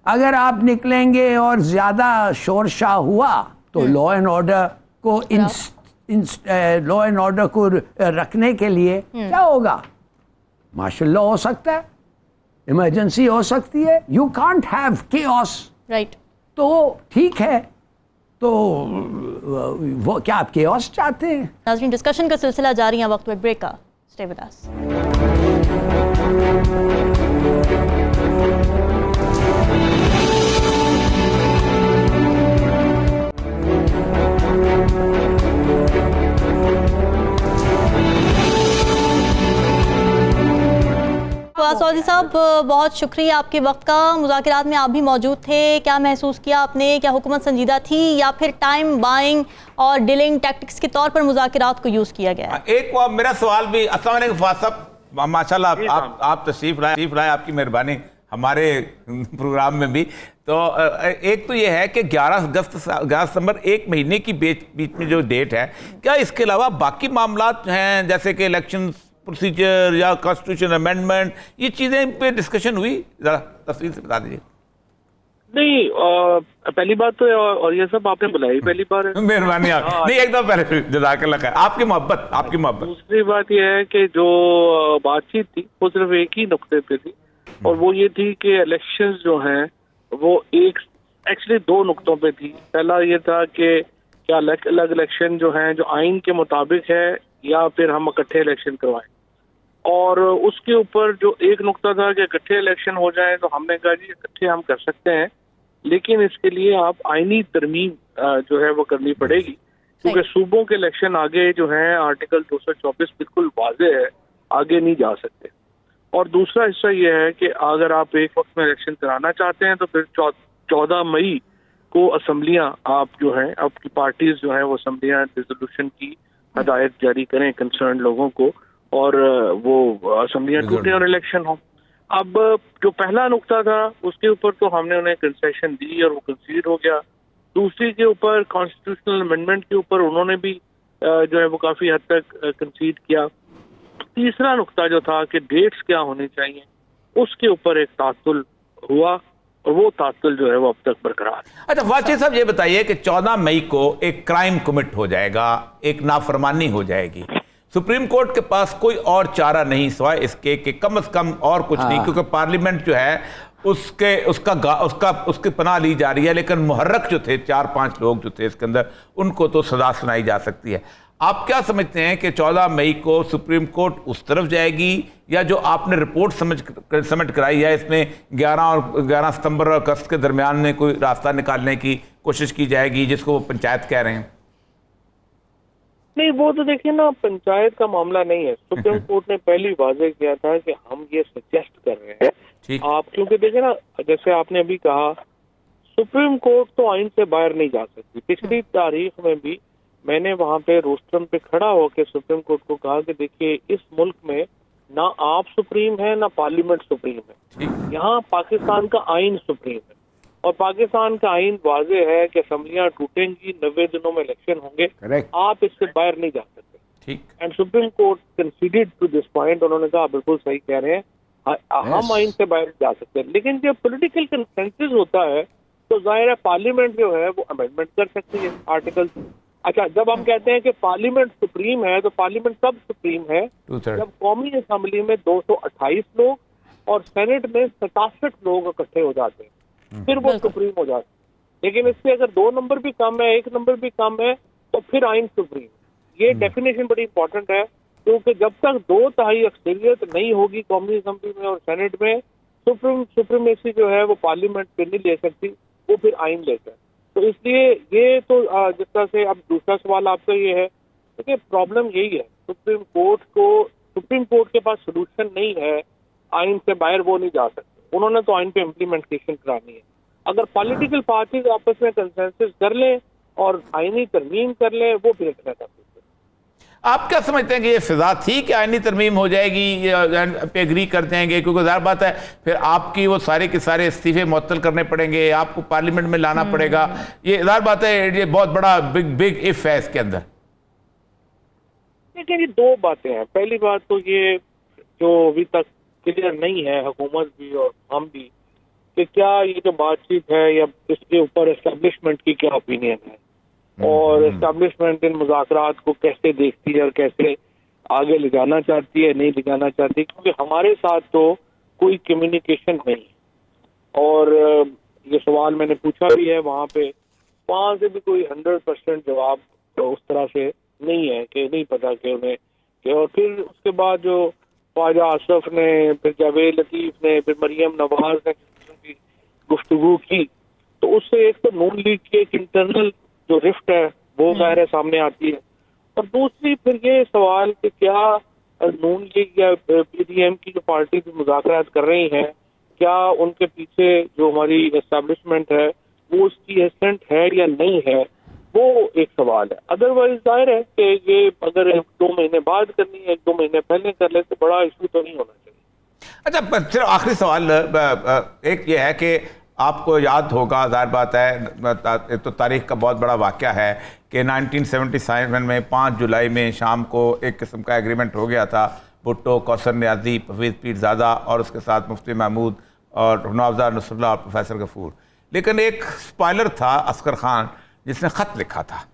अगर आप निकलेंगे और ज्यादा शोरशा हुआ तो लॉ एंड ऑर्डर को रखने के लिए क्या होगा? मार्शल लॉ हो सकता है, इमरजेंसी हो सकती है। You can't have chaos, right? तो ठीक है, तो वो क्या आप केओस चाहते हैं? नाज़रीन, डिस्कशन का सिलसिला जारी है वक्त ब्रेक का। Stay with us. सौदी साहब, बहुत शुक्रिया आपके वक्त का। मुज़ाकरात में आप भी मौजूद थे, क्या महसूस किया आपने? क्या हुकूमत संजीदा थी या फिर टाइम बाइंग और डिलेइंग टैक्टिक्स के तौर पर मुज़ाकरात को यूज़ किया गया? एक मेरा सवाल भी, अस्सलाम वालेकुम फवाद साहब, माशाल्लाह आप तशरीफ लाए, आपकी मेहरबानी हमारे प्रोग्राम में भी। तो एक तो ये है कि 11 सितंबर 1 महीने की बीच में जो डेट है, क्या इसके अलावा बाकी मामला हैं जैसे कि इलेक्शन प्रोसीजर या कॉन्स्टिट्यूशन अमेंडमेंट, ये चीजें पे डिस्कशन हुई? जरा तफसील से बता दीजिए। नहीं, पहली बात तो और ये सब आपने बुलाई पहली बार है। मेहरबानी आप नहीं, एकदम पहले जज़ाकल्लाह खैर, आपकी मोहब्बत। दूसरी बात ये है कि जो बातचीत थी वो सिर्फ एक ही नुक्ते पे थी और वो ये थी कि इलेक्शंस जो हैं वो एक्चुअली 2 नुक्तों पे थी। पहला ये था कि क्या अलग अलग इलेक्शन जो हैं जो आइन के मुताबिक है या फिर हम इकट्ठे इलेक्शन करवाएं, और उसके ऊपर जो एक नुक्ता था कि इकट्ठे इलेक्शन हो जाए, तो हमने कहा जी इकट्ठे हम कर सकते हैं लेकिन इसके लिए आप आईनी तरमीम जो है वो करनी पड़ेगी। क्योंकि सूबों के इलेक्शन आगे जो है आर्टिकल 224 बिल्कुल वाजे है, आगे नहीं जा सकते। और दूसरा हिस्सा ये है कि अगर आप एक वक्त में इलेक्शन कराना चाहते हैं तो फिर 14 मई को असम्बलियां आप जो है आपकी पार्टीज जो है वो असम्बलियां डिसोल्यूशन की हदायत जारी करें कंसर्न लोगों को, और वो असम्बलियां टूटें और इलेक्शन हो। अब जो पहला नुक्ता था उसके ऊपर तो हमने उन्हें कंसेशन दी और वो कंसीड हो गया। दूसरी के ऊपर कॉन्स्टिट्यूशनल अमेंडमेंट के ऊपर उन्होंने भी जो है वो काफी हद तक कंसीड किया। तीसरा नुक्ता जो था कि डेट्स क्या होनी चाहिए, उसके ऊपर एक तातुल हुआ और वो तातुल जो है वो अब तक बरकरार है। अच्छा वाची साहब, ये बताइए कि 14 मई को एक क्राइम कमिट हो जाएगा, एक नाफरमानी हो जाएगी, सुप्रीम कोर्ट के पास कोई और चारा नहीं सिवाय इसके कि कम से कम और कुछ नहीं, क्योंकि पार्लियामेंट जो है उसके पनाह ली जा रही है, लेकिन मुहर्रक जो थे 4-5 लोग जो थे इसके अंदर, उनको तो सजा सुनाई जा सकती है। आप क्या समझते हैं कि 14 मई को सुप्रीम कोर्ट उस तरफ जाएगी, या जो आपने रिपोर्ट समझ कराई है इसमें 11 सितंबर और अगस्त के दरमियान में कोई रास्ता निकालने की कोशिश की जाएगी, जिसको वो पंचायत कह रहे हैं? नहीं, वो तो देखिए ना, पंचायत का मामला नहीं है। सुप्रीम कोर्ट ने पहले वाजे किया था कि हम ये सजेस्ट कर रहे हैं आप, क्योंकि देखिए ना, जैसे आपने अभी कहा, सुप्रीम कोर्ट तो आइन से बाहर नहीं जा सकती। पिछली तारीख में भी मैंने वहां पे रोस्टरम पे खड़ा होकर सुप्रीम कोर्ट को कहा कि देखिए, इस मुल्क में ना आप सुप्रीम है ना पार्लियामेंट सुप्रीम है, यहाँ पाकिस्तान का आइन सुप्रीम है, और पाकिस्तान का आइन वाजे है कि असम्बलियां टूटेंगी, 90 दिनों में इलेक्शन होंगे, आप इससे बाहर नहीं जा सकते। And supreme court considered to this point, उन्होंने कहा बिल्कुल सही कह रहे हैं, हम आइन से बाहर जा सकते हैं। लेकिन जब पॉलिटिकल कंसेंसस होता है तो जाहिर है पार्लियामेंट जो है वो अमेंडमेंट कर सकती है आर्टिकल। अच्छा, जब हम कहते हैं कि पार्लियामेंट सुप्रीम है, तो पार्लियामेंट कब सुप्रीम है? जब कौमी असम्बली में 228 लोग और सेनेट में 67 लोग इकट्ठे हो जाते हैं, फिर वो सुप्रीम हो जाते हैं। लेकिन इससे अगर 2 नंबर भी कम है, 1 नंबर भी कम है, तो फिर आइन सुप्रीम। ये डेफिनेशन बड़ी इंपॉर्टेंट है, क्योंकि जब तक 2/3 अक्सरियत नहीं होगी कौमी असम्बली में और सेनेट में, सुप्रीमेसी जो है वो पार्लियामेंट पे नहीं ले सकती, वो फिर आइन लेता है। तो इसलिए ये तो जिस तरह से, अब दूसरा सवाल आपका ये है, देखिए प्रॉब्लम यही है, सुप्रीम कोर्ट के पास सोल्यूशन नहीं है, आइन से बाहर वो नहीं जा सकते, उन्होंने तो आइन पे इम्प्लीमेंटेशन करानी है। अगर पॉलिटिकल पार्टीज आपस में कंसेंसस कर लें और आइनी तरमीम कर लें, वो बेहतर है। आप क्या समझते हैं कि ये फिजा थी कि आइनी तरमीम हो जाएगी पे एग्री कर जाएंगे? क्योंकि ज़ाहिर बात है फिर आपकी वो सारे के सारे इस्तीफे मुअत्तल करने पड़ेंगे, आपको पार्लियामेंट में लाना पड़ेगा। ये ज़ाहिर बात है, ये बहुत बड़ा बिग इफ है इसके अंदर। लेकिन ये 2 बातें हैं। पहली बात तो ये जो अभी तक क्लियर नहीं है, हुकूमत भी और हम भी, कि क्या ये जो बातचीत है या इसके ऊपर एस्टेब्लिशमेंट की क्या ओपिनियन है, और एस्टेब्लिशमेंट इन मुज़ाकरात को कैसे देखती है और कैसे आगे ले जाना चाहती है, नहीं ले जाना चाहती, क्योंकि हमारे साथ तो कोई कम्युनिकेशन नहीं। और ये सवाल मैंने पूछा भी है वहाँ पे, वहाँ से भी कोई 100% जवाब तो उस तरह से नहीं है कि नहीं पता कि उन्हें कि। और फिर उसके बाद जो ख्वाजा आसफ ने, फिर जावेद लतीफ़ ने, फिर मरियम नवाज ने गुफ्तगू की, तो उससे एक तो नून लीग की एक इंटरनल जो रिफ्ट है वो ज़ाहिर सामने आती है, और दूसरी फिर ये सवाल कि क्या नून लीग या पीडीएम की जो पार्टी भी मुज़ाकरात कर रही हैं, क्या उनके पीछे जो हमारी एस्टेब्लिशमेंट है वो उसकी एसेंट है या नहीं है, वो एक सवाल है। अदरवाइज जाहिर है कि ये अगर 1-2 महीने बाद करनी है, 1-2 महीने पहले कर ले, तो बड़ा इशू तो नहीं होना चाहिए। अच्छा, फिर आखिरी सवाल एक ये है कि आपको याद होगा, ज़ाहिर बात है, तो तारीख का बहुत बड़ा वाक़या है कि 1977 में 5 जुलाई में शाम को एक किस्म का एग्रीमेंट हो गया था, भुट्टो, कौसर नियाज़ी, परवेज़ पीरज़ादा और उसके साथ मुफ्ती महमूद और नवाज़ा नसरुल्लाह और प्रोफेसर गफूर। लेकिन एक स्पॉइलर था असगर खान, जिसने ख़त लिखा था।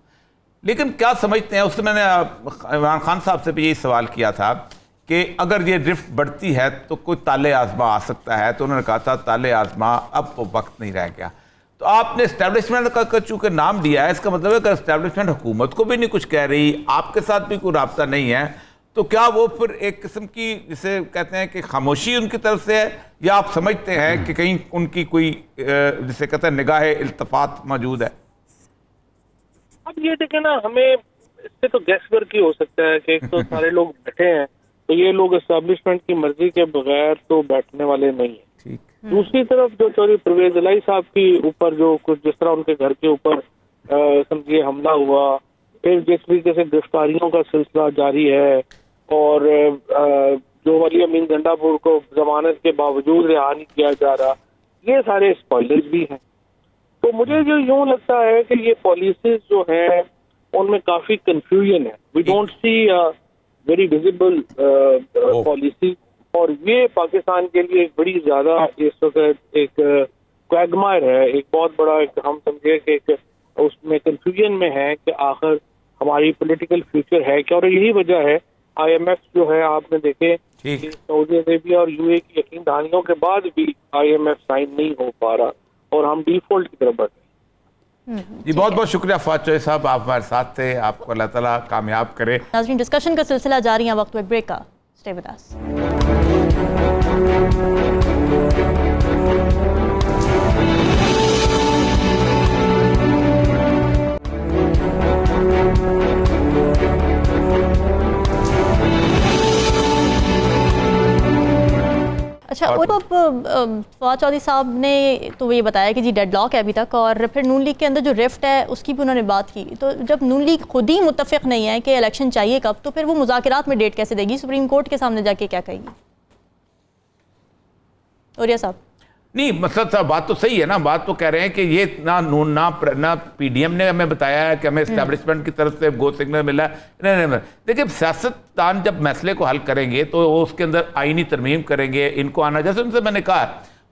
लेकिन क्या समझते हैं, उससे मैंने इमरान खान साहब से भी यही सवाल किया था कि अगर ये ड्रिफ्ट बढ़ती है तो कोई ताले आज़मा आ सकता है, तो उन्होंने कहा था ताले आज़मा अब वो वक्त नहीं रह गया। तो आपने इस्टेब्लिशमेंट का चूँकि नाम दिया है, इसका मतलब है कि इस्टेब्लिशमेंट हुकूमत को भी नहीं कुछ कह रही, आपके साथ भी कोई राब्ता नहीं है, तो क्या वो फिर एक किस्म की, जिसे कहते हैं कि खामोशी उनकी तरफ से है, या आप समझते हैं कि कहीं उनकी कोई जिसे कहते हैं निगाह इल्तफात मौजूद है? अब ये देखे ना, हमें इससे तो गैस वर्क ही हो सकता है कि एक तो सारे लोग बैठे हैं, तो ये लोग एस्टेब्लिशमेंट की मर्जी के बगैर तो बैठने वाले नहीं है। ठीक। दूसरी तरफ जो चौधरी परवेज इलाही साहब के ऊपर जो कुछ जिस तरह उनके घर के ऊपर समझिए हमला हुआ, फिर जिस तरीके से गिरफ्तारियों का सिलसिला जारी है, और जो वली अमीन गंडापुर को जमानत के बावजूद रिहा नहीं किया जा रहा, ये सारे स्पॉयलर्स भी हैं। तो मुझे जो यूं लगता है कि ये पॉलिसीज जो हैं उनमें काफी कंफ्यूजन है। We don't see very visible policy, और ये पाकिस्तान के लिए एक बड़ी ज्यादा इस वक्त एक क्वैगमायर है, एक बहुत बड़ा एक हम समझे कि एक उसमें कंफ्यूजन में है कि आखिर हमारी पॉलिटिकल फ्यूचर है क्या। और यही वजह है IMF जो है, आपने देखे सऊदी अरेबिया और UAE की यकीन दहानियों के बाद भी IMF साइन नहीं हो पा रहा और हम डिफॉल्ट की तरफ बढ़ रहे हैं। जी बहुत बहुत शुक्रिया फवाद चौधरी साहब, आप हमारे साथ थे, आपको अल्लाह ताला कामयाब करे। नाज़रीन, डिस्कशन का सिलसिला जारी है, वक्त ब्रेक का, स्टे विद अस। अच्छा, और फवाद चौधरी साहब ने तो ये बताया कि जी डेडलॉक है अभी तक, और फिर नून लीग के अंदर जो रिफ्ट है उसकी भी उन्होंने बात की। तो जब नून लीग खुद ही मुत्तफिक नहीं है कि इलेक्शन चाहिए कब, तो फिर वो मुज़ाकरात में डेट कैसे देगी? सुप्रीम कोर्ट के सामने जाके क्या कहेगी? औरिया साहब नहीं, मतलब साहब बात तो सही है ना, बात तो कह रहे हैं कि ये ना PDM ने हमें बताया है कि हमें एस्टैब्लिशमेंट की तरफ से गो सिग्नल मिला है। नहीं, देखिए सियासतदान जब मसले को हल करेंगे तो वो उसके अंदर आईनी तरमीम करेंगे, इनको आना, जैसे उनसे मैंने कहा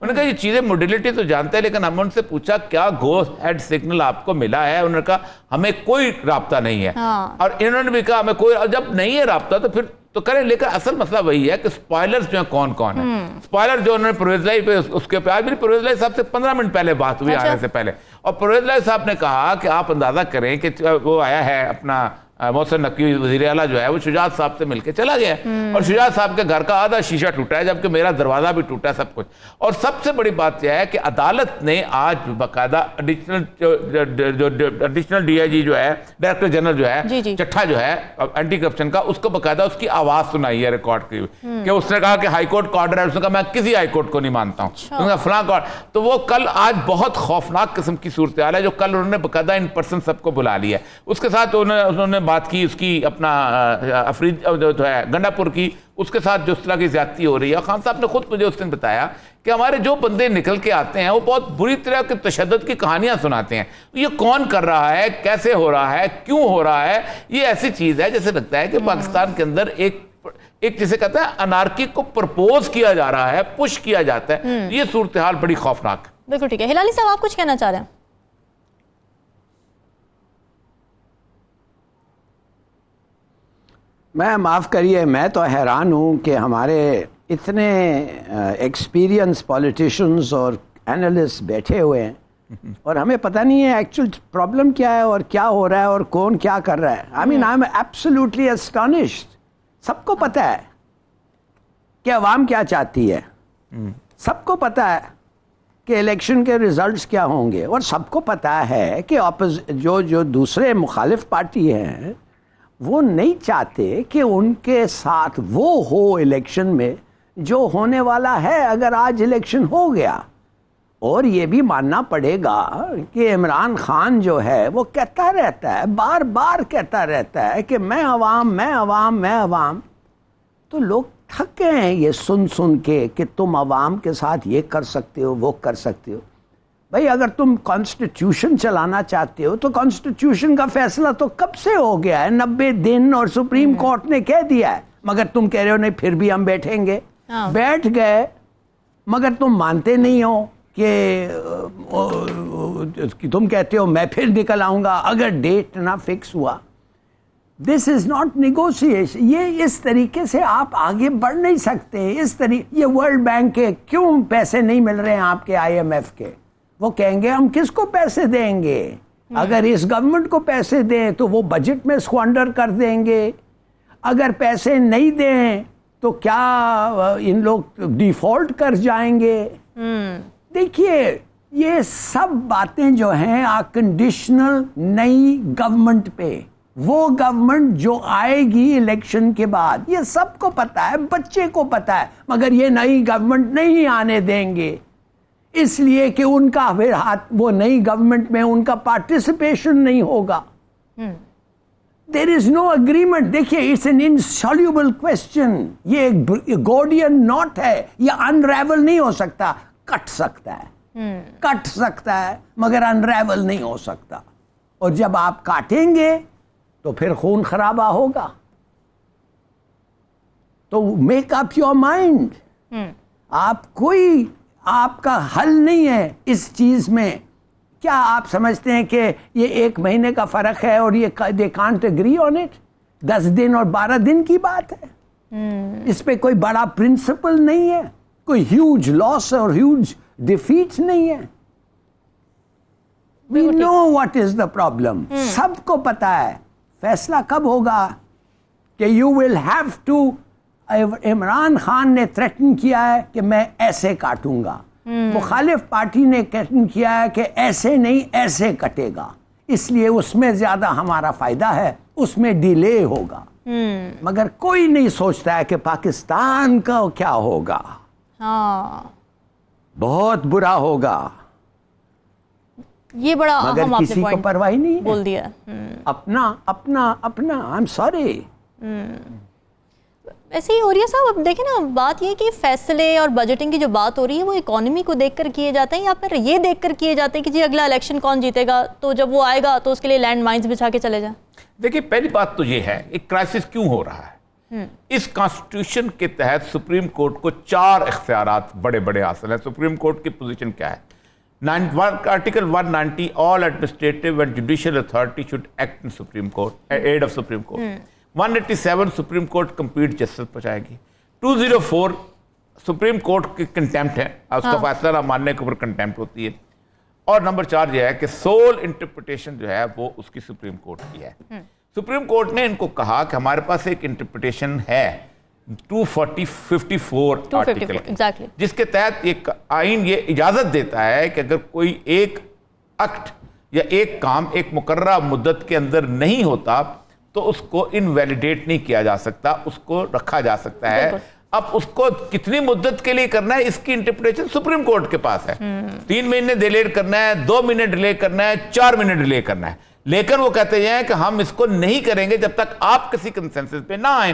ये चीज़ें मोडिलिटी तो जानते हैं, लेकिन हमने उनसे पूछा क्या गो हेड सिग्नल आपको मिला है? उन्होंने कहा हमें कोई राब्ता नहीं है। और इन्होंने भी कहा हमें कोई, जब नहीं है राब्ता तो फिर तो करें। लेकिन असल मसला वही है कि स्पॉयलर्स जो है कौन कौन है। स्पॉयलर जो उन्होंने परवेज इलाही पे, उसके पे आज भी परवेज इलाही साहब से 15 मिनट पहले बात हुई आने से पहले, और परवेज इलाही साहब ने कहा कि आप अंदाजा करें कि वो आया है अपना मोहसिन नकवी वज़ीर आला जो है, वो शुजात साहब से मिलकर चला गया और शुजात साहब के घर का आधा शीशा टूटा है, जबकि मेरा दरवाजा भी टूटा है, सब कुछ। और सबसे बड़ी बात यह है कि अदालत ने आज बाकायदा एडिशनल DIG जो है, डायरेक्टर जनरल जो है चट्ठा जो है एंटी करप्शन का, उसको बाकायदा उसकी आवाज सुनाई है रिकॉर्ड की, कि उसने कहा कि हाईकोर्ट का ऑर्डर है, उसने कहा मैं किसी हाईकोर्ट को नहीं मानता हूँ, फलां का। तो वो कल आज बहुत खौफनाक किस्म की सूरत हाल है, जो कल उन्होंने बाकायदा इन पर्सन सबको बुला लिया। उसके साथ उन्होंने बात की उसकी अपना अफरीद जो है गंडापुर की, उसके साथ जो इस तरह की ज्यादती हो रही है। खान साहब ने खुद मुझे उस दिन बताया कि हमारे जो बंदे निकल के आते हैं वो बहुत बुरी तरह के तशद्दुद की कहानियां सुनाते हैं। ये कौन कर रहा है, कैसे हो रहा है, क्यों हो रहा है, ये ऐसी चीज है जैसे लगता है कि पाकिस्तान के अंदर एक जिसे कहता है अनार्की को प्रपोज किया जा रहा है, पुश किया जाता है। ये सूरत हाल बड़ी खौफनाक है। बिल्कुल ठीक है। हिलाली साहब, आप कुछ कहना चाह रहे हैं? मैं माफ़ करिए, मैं तो हैरान हूँ कि हमारे इतने एक्सपीरियंस पॉलिटिशियंस और एनालिस्ट बैठे हुए हैं और हमें पता नहीं है एक्चुअल प्रॉब्लम क्या है और क्या हो रहा है और कौन क्या कर रहा है। I mean I am absolutely astonished. सबको पता है कि अवाम क्या चाहती है, सबको पता है कि इलेक्शन के रिजल्ट्स क्या होंगे, और सबको पता है कि जो दूसरे मुखालिफ पार्टी हैं वो नहीं चाहते कि उनके साथ वो हो इलेक्शन में जो होने वाला है अगर आज इलेक्शन हो गया। और ये भी मानना पड़ेगा कि इमरान खान जो है वो कहता रहता है, बार बार कहता रहता है कि मैं अवाम, मैं अवाम, मैं अवाम। तो लोग थक गए हैं ये सुन सुन के कि तुम अवाम के साथ ये कर सकते हो, वो कर सकते हो। भाई अगर तुम कॉन्स्टिट्यूशन चलाना चाहते हो तो कॉन्स्टिट्यूशन का फैसला तो कब से हो गया है, 90 दिन, और सुप्रीम कोर्ट ने कह दिया है, मगर तुम कह रहे हो नहीं फिर भी हम बैठेंगे। बैठ गए, मगर तुम मानते नहीं हो कि तुम कहते हो मैं फिर निकल आऊंगा अगर डेट ना फिक्स हुआ। This is not negotiation. ये इस तरीके से आप आगे बढ़ नहीं सकते। इस तरीके ये वर्ल्ड बैंक के क्यों पैसे नहीं मिल रहे हैं आपके, IMF के? वो कहेंगे हम किसको पैसे देंगे, अगर इस गवर्नमेंट को पैसे दें तो वो बजट में स्क्वांडर कर देंगे, अगर पैसे नहीं दें तो क्या इन लोग डिफॉल्ट कर जाएंगे। देखिए ये सब बातें जो हैं आ कंडीशनल नई गवर्नमेंट पे। वो गवर्नमेंट जो आएगी इलेक्शन के बाद, ये सबको पता है, बच्चे को पता है, मगर ये नई गवर्नमेंट नहीं आने देंगे, इसलिए कि उनका फिर हाथ, वो नई गवर्नमेंट में उनका पार्टिसिपेशन नहीं होगा। There is no agreement. देखिए, इट्स एन इनसॉल्यूबल क्वेश्चन। ये एक गोडियन नॉट है, ये अनरेवल नहीं हो सकता। कट सकता है, कट सकता है, मगर अनरेवल नहीं हो सकता। और जब आप काटेंगे तो फिर खून खराबा होगा। तो मेक अप योर माइंड। आप कोई, आपका हल नहीं है इस चीज में। क्या आप समझते हैं कि ये 1 महीने का फर्क है और ये they can't agree on it? 10 दिन और 12 दिन की बात है। इस पे कोई बड़ा प्रिंसिपल नहीं है, कोई ह्यूज लॉस और ह्यूज डिफीट नहीं है। We know what is the problem. सबको पता है। फैसला कब होगा कि you will have to, Imran Khan ने थ्रेटन किया है कि मैं ऐसे काटूंगा, मुखालिफ पार्टी ने थ्रेटन किया है कि ऐसे नहीं ऐसे कटेगा, इसलिए उसमें ज्यादा हमारा फायदा है, उसमें डिले होगा। मगर कोई नहीं सोचता है कि पाकिस्तान का क्या होगा। हाँ, बहुत बुरा होगा। ये बड़ा मगर अहम आपने किसी को पॉइंट परवाह नहीं है। बोल दिया। अपना अपना अपना, आई एम सॉरी। ऐसे ही ओरिया साहब, अब देखें ना, बात ये कि फैसले और बजटिंग की जो बात हो रही है वो इकोनॉमी को देखकर किए जाते हैं या फिर ये देखकर किए जाते हैं कि जी अगला इलेक्शन कौन जीतेगा, तो जब वो आएगा तो उसके लिए लैंड माइंस बिछा के चले जाएं? देखिए, पहली बात तो ये है, एक क्राइसिस क्यों हो रहा है। इस कॉन्स्टिट्यूशन के तहत सुप्रीम कोर्ट को 4 इख्तियारात बड़े बड़े हासिल है। सुप्रीम कोर्ट की पोजीशन क्या है? Article 190, all administrative and judicial authority should act in supreme court, aid of supreme court. 187, supreme court complete justice पहुंचाएगी। 204, सुप्रीम कोर्ट की कंटेम्प्ट है, उसका फैसला ना मानने के ऊपर कंटेम्प्ट होती है। और नंबर 4 जो है कि सोल इंटरप्रिटेशन जो है वो उसकी सुप्रीम कोर्ट की है। सुप्रीम कोर्ट ने इनको कहा कि हमारे पास एक इंटरप्रिटेशन है 254 आर्टिकल की, exactly. जिसके तहत एक आइन ये इजाजत देता है कि अगर कोई एक एक्ट या एक काम एक मुकर्ररा मुद्दत के अंदर नहीं होता तो उसको इनवैलिडेट नहीं किया जा सकता, उसको रखा जा सकता है। अब उसको कितनी मुद्दत के लिए करना है, इसकी इंटरप्रिटेशन सुप्रीम कोर्ट के पास है। 3 महीने डिले करना है, 2 महीने डिले करना है, 4 महीने डिले करना है, लेकिन वो कहते हैं कि हम इसको नहीं करेंगे जब तक आप किसी कंसेंसस पे ना आए।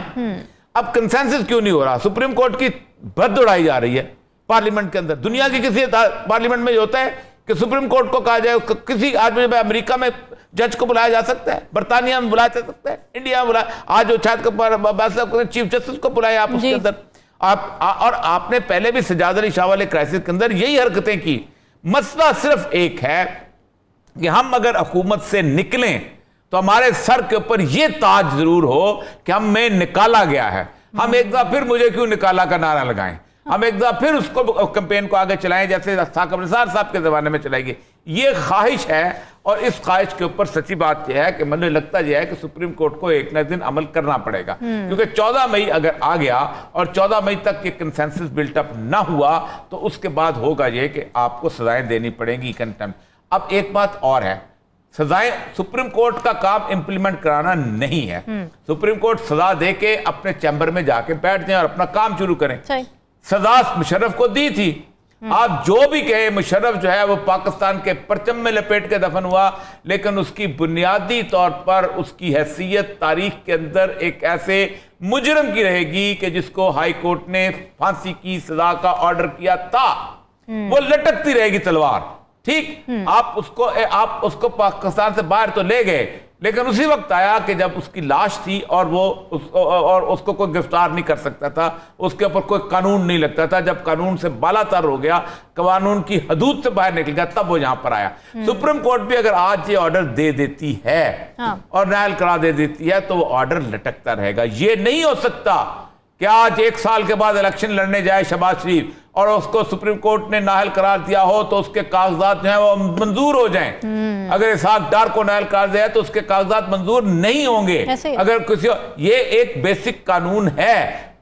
अब कंसेंसस क्यों नहीं हो रहा? सुप्रीम कोर्ट की भद्द उड़ाई जा रही है पार्लियामेंट के अंदर। दुनिया की किसी पार्लियामेंट में होता है कि सुप्रीम कोर्ट को कहा जाए, किसी आदमी, अमेरिका में जज को बुलाया जा सकता है, बर्तानिया में बुलाया जा सकता है, इंडिया में बुलाया, आज जो छात्र चीफ जस्टिस को बुलाया आप उसके अंदर। और आपने पहले भी सजाद अली शाह वाले क्राइसिस के अंदर यही हरकतें की। मसला सिर्फ एक है कि हम अगर हुकूमत से निकलें तो हमारे सर के ऊपर यह ताज जरूर हो कि हम में निकाला गया है। हम एक दफा फिर मुझे क्यों निकाला का नारा लगाएं, हम एक दफा फिर उसको कैंपेन को आगे चलाएं जैसे साकिब निसार साहब के जमाने में चलाएंगे। ये ख्वाहिश है और इस ख्वाहिश के ऊपर सच्ची बात यह है कि मुझे लगता यह है कि सुप्रीम कोर्ट को एक न दिन अमल करना पड़ेगा, क्योंकि 14 मई अगर आ गया और 14 मई तक ये कंसेंसस बिल्टअप ना हुआ तो उसके बाद होगा ये कि आपको सजाएं देनी पड़ेंगी कंटेम्प्ट। अब एक बात और है, सजाएं, सुप्रीम कोर्ट का काम इंप्लीमेंट कराना नहीं है। सुप्रीम कोर्ट सजा दे के अपने चैम्बर में जाके बैठ जाए और अपना काम शुरू करें। सजा मुशर्रफ को दी थी, आप जो भी कहे, मुशर्रफ जो है वो पाकिस्तान के परचम में लपेट के दफन हुआ, लेकिन उसकी बुनियादी तौर पर उसकी हैसियत तारीख के अंदर एक ऐसे मुजरम की रहेगी कि जिसको हाई कोर्ट ने फांसी की सजा का ऑर्डर किया था, वो लटकती रहेगी तलवार। ठीक, आप उसको पाकिस्तान से बाहर तो ले गए, लेकिन उसी वक्त आया कि जब उसकी लाश थी और उसको कोई गिरफ्तार नहीं कर सकता था, उसके ऊपर कोई कानून नहीं लगता था। जब कानून से बालातर हो गया, कानून की हदूद से बाहर निकल गया, तब वो यहां पर आया। सुप्रीम कोर्ट भी अगर आज ये ऑर्डर दे देती है और नायल करा दे देती है तो वो ऑर्डर लटकता रहेगा। ये नहीं हो सकता कि आज 1 साल के बाद इलेक्शन लड़ने जाए शहबाज शरीफ और उसको सुप्रीम कोर्ट ने नाअहल करार दिया हो तो उसके कागजात जो है वो मंजूर हो जाएं। अगर इसहाक डार को नाअहल करार दिया तो उसके कागजात मंजूर नहीं होंगे। अगर किसी, ये एक बेसिक कानून है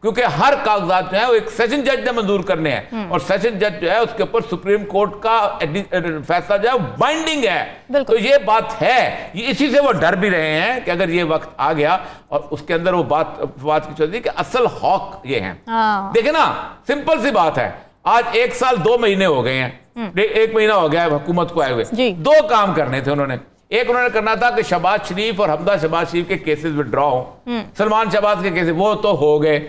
क्योंकि हर कागजात जो है वो एक सेशन जज ने मंजूर करने हैं और सेशन जज जो है उसके ऊपर सुप्रीम कोर्ट का फैसला जो है बाइंडिंग है। तो ये बात है, ये इसी से वो डर भी रहे हैं कि अगर ये वक्त आ गया और उसके अंदर वो बात की चलती है कि असल हक ये हैं। देखे ना, सिंपल सी बात है, आज 1 साल 2 महीने हो गए हैं, 1 महीना हो गया है हुकूमत को आए हुए। 2 काम करने थे उन्होंने। एक उन्होंने करना था कि शहबाज शरीफ और हमदा शहबाज शरीफ के केसेस विड्रॉ हो, सलमान शहबाज के केसेस वो तो हो गए।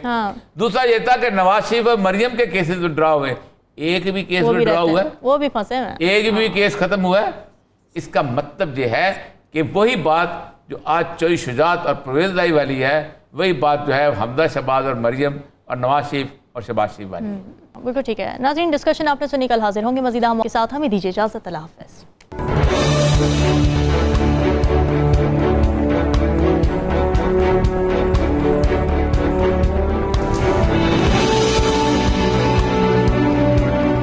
दूसरा ये था कि नवाज शरीफ और मरियम के केसेस विड्रॉ हुए, एक भी केस विड्रॉ हुआ है, वो भी फंसे हैं, एक भी केस खत्म हुआ है। इसका मतलब ये है कि वही बात जो आज चोई शुजात और परवेज लाई वाली है, वही बात जो है हमदा शहबाज और मरियम और नवाज शरीफ और शहबाज शरीफ वाली है। बिल्कुल ठीक है। नाज़रीन, डिस्कशन आपने सुनी, कल हाजिर होंगे मज़ीद हम के साथ। हमें दीजिए इजाज़त। अल्लाह हाफ़िज़।